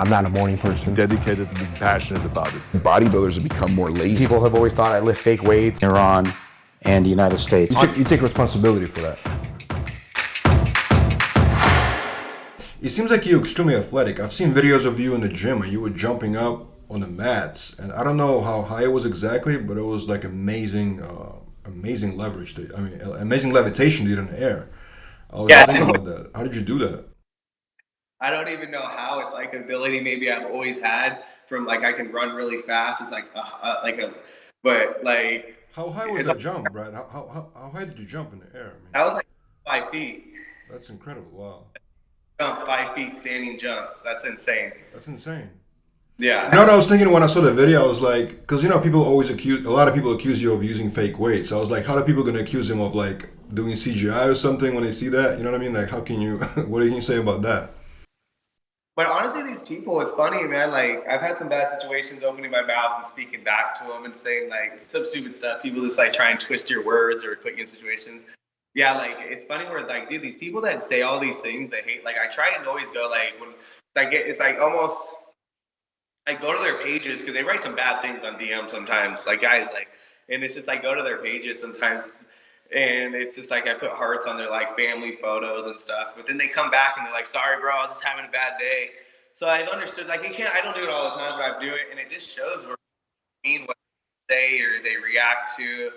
I'm not a morning person. Dedicated to being passionate about it. Bodybuilders have become more lazy. People have always thought I lift fake weights. Iran and the United States. You take responsibility for that. It seems like you're extremely athletic. I've seen videos of you in the gym and you were jumping up on the mats, and I don't know how high it was exactly, but it was like amazing leverage. Amazing levitation you did in the air. I was thinking about that. How did you do that? I don't even know how. It's like an ability maybe I've always had from like I can run really fast. It's like but like. How high was that jump, Brad? How high did you jump in the air? I was like 5 feet. That's incredible. Wow. Jump 5 feet, standing jump. That's insane. That's insane. Yeah. You know what I was thinking when I saw the video? I was like, because a lot of people accuse you of using fake weights. I was like, how are people going to accuse him of like doing CGI or something when they see that? You know what I mean? Like, how can you? What can you say about that? But honestly, these people, it's funny, man. Like, I've had some bad situations opening my mouth and speaking back to them and saying like some stupid stuff. People just like try and twist your words or put you in situations. Yeah, like it's funny where like, dude, these people that say all these things they hate. Like, I try and always go like when it's like almost. I go to their pages because they write some bad things on DM sometimes. Like guys, like, and it's just I go to their pages sometimes, and it's just like I put hearts on their like family photos and stuff. But then they come back and they're like, "Sorry, bro, I was just having a bad day." So I've understood like I don't do it all the time, but I do it, and it just shows what they say or they react to.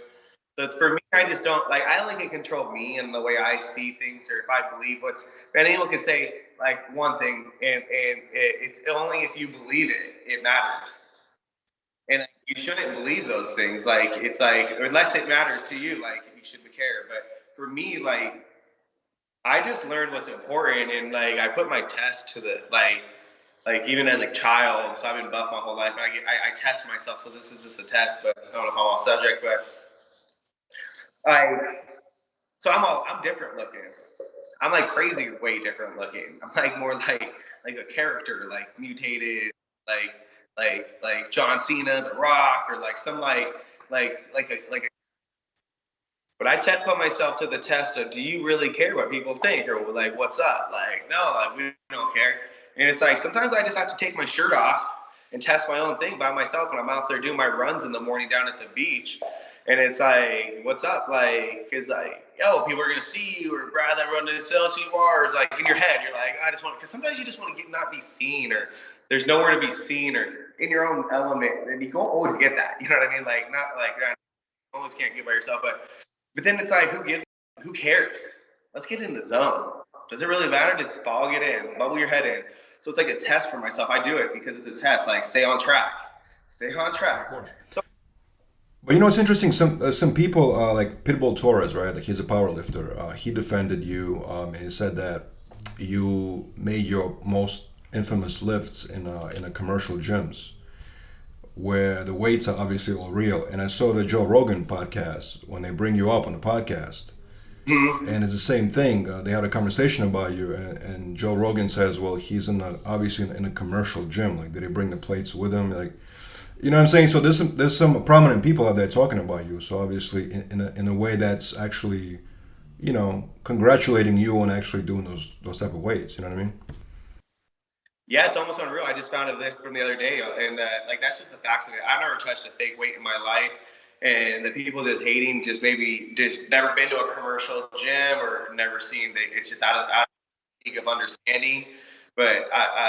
So it's for me, I just don't like. I only can control me and the way I see things, or if I believe what's. But anyone can say like one thing, and it's only if you believe it matters. And you shouldn't believe those things. Like it's like unless it matters to you, like you shouldn't care. But for me, like I just learned what's important, and like I put my test to the like even as a child. So I've been buff my whole life, and I test myself. So this is just a test, but I don't know if I'm off subject, but. I'm different looking. I'm like crazy, way different looking. I'm like more like a character, like mutated, like John Cena, The Rock, or like some like a. But I put myself to the test of, do you really care what people think, or like what's up? Like no, like we don't care. And it's like sometimes I just have to take my shirt off and test my own thing by myself when I'm out there doing my runs in the morning down at the beach. And it's like, what's up? Like, cause like, yo, people are gonna see you, or Brad that run the LCR, like in your head, you're like, I just want, cause sometimes you just want to not be seen, or there's nowhere to be seen, or in your own element, and you don't always get that. You know what I mean? Like, not like you always can't get by yourself, but then it's like, who cares? Let's get in the zone. Does it really matter? Just get in, bubble your head in. So it's like a test for myself. I do it because it's a test. Like, stay on track. Of course. So, but you know, it's interesting. Some people like Pitbull Torres, right? Like he's a power lifter. He defended you, and he said that you made your most infamous lifts in a commercial gyms, where the weights are obviously all real. And I saw the Joe Rogan podcast when they bring you up on the podcast, and it's the same thing. They had a conversation about you, and Joe Rogan says, well, he's obviously in a commercial gym. Like, did he bring the plates with him? Like. You know what I'm saying? So there's some prominent people out there talking about you. So obviously in a way that's actually, you know, congratulating you on actually doing those type of weights. You know what I mean? Yeah, it's almost unreal. I just found a list from the other day, and like that's just the facts of it. I've never touched a fake weight in my life, and the people just hating, just maybe just never been to a commercial gym or never seen. It's just out of league of understanding. But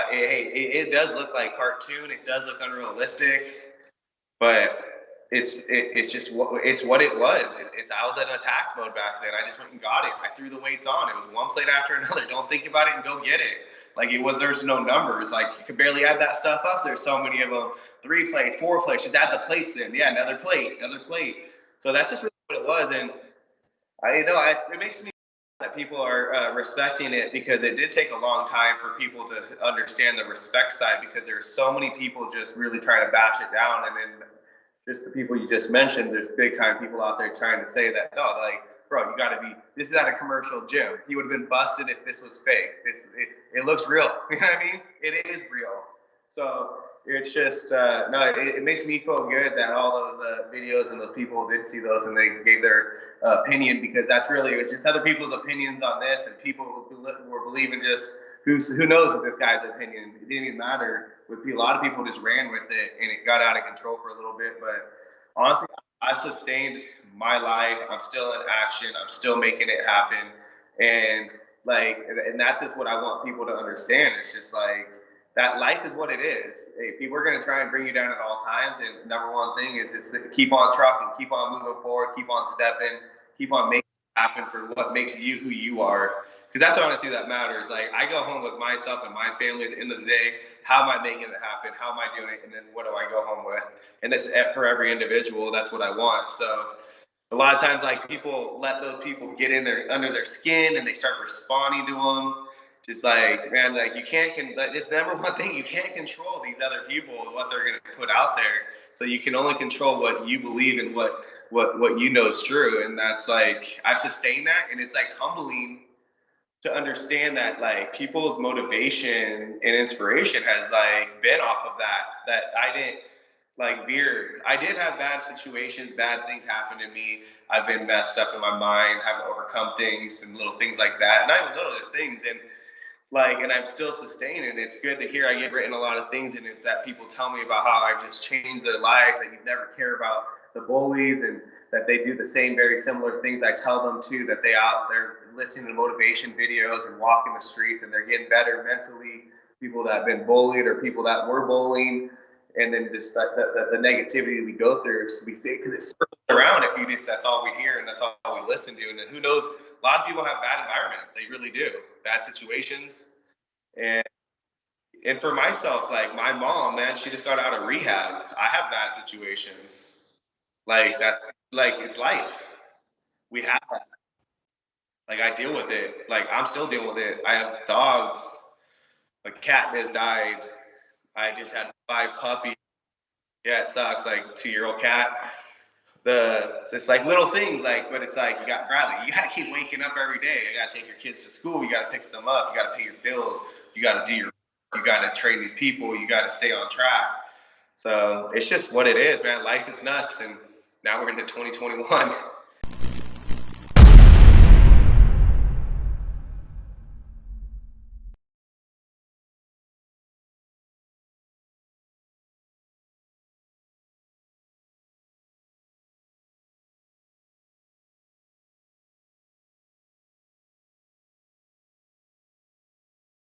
it does look like cartoon. It does look unrealistic. But it's just what it was. I was in attack mode back then. I just went and got it. I threw the weights on. It was one plate after another. Don't think about it and go get it. Like there's no numbers. Like you could barely add that stuff up. There's so many of them. 3 plates, 4 plates. Just add the plates in. Yeah, another plate. So that's just really what it was. And it makes me that people are respecting it, because it did take a long time for people to understand the respect side, because there's so many people just really trying to bash it down. And then just the people you just mentioned, there's big time people out there trying to say that, no, like, bro, you gotta be, this is at a commercial gym. He would have been busted if this was fake. It looks real. You know what I mean? It is real. So it's just, it makes me feel good that all those videos and those people did see those and they gave their opinion, because that's really, it's just other people's opinions on this, and people who were believing just who knows this guy's opinion? It didn't even matter. A lot of people just ran with it, and it got out of control for a little bit. But honestly, I've sustained my life. I'm still in action. I'm still making it happen, and that's just what I want people to understand. It's just like that life is what it is. If people are going to try and bring you down at all times, and number one thing is just keep on trucking, keep on moving forward, keep on stepping, keep on making it happen for what makes you who you are. Because that's honestly that matters. Like, I go home with myself and my family at the end of the day. How am I making it happen? How am I doing it? And then what do I go home with? And that's for every individual. That's what I want. So a lot of times, like, people let those people get in there under their skin and they start responding to them. Just like, man, like, you can't, this number one thing, you can't control these other people and what they're going to put out there. So you can only control what you believe and what you know is true. And that's like, I've sustained that. And it's like humbling to understand that, like, people's motivation and inspiration has like been off of that I didn't like veer. I did have bad situations, bad things happen to me. I've been messed up in my mind, having to overcome things and little things like that. Not even little, there's things. And I'm still sustaining. It's good to hear. I get written a lot of things in it that people tell me about how I've just changed their life, that you never care about the bullies, and that they do the same very similar things I tell them to, that they're listening to motivation videos and walking the streets and they're getting better mentally. People that have been bullied or people that were bullying, and then just the negativity we go through. So we say, because it circles around if you just, that's all we hear and that's all we listen to. And then who knows, a lot of people have bad environments. They really do. Bad situations. And for myself, like, my mom, man, she just got out of rehab. I have bad situations. Like, that's like, it's life. We have that. Like, I deal with it. Like, I'm still dealing with it. I have dogs. A cat has died. I just had 5 puppies. Yeah, it sucks. Like, 2-year-old cat. It's like little things, like, but it's like, you got Bradley. You gotta keep waking up every day. You gotta take your kids to school. You gotta pick them up. You gotta pay your bills. You gotta you gotta train these people. You gotta stay on track. So it's just what it is, man. Life is nuts, and now we're into 2021.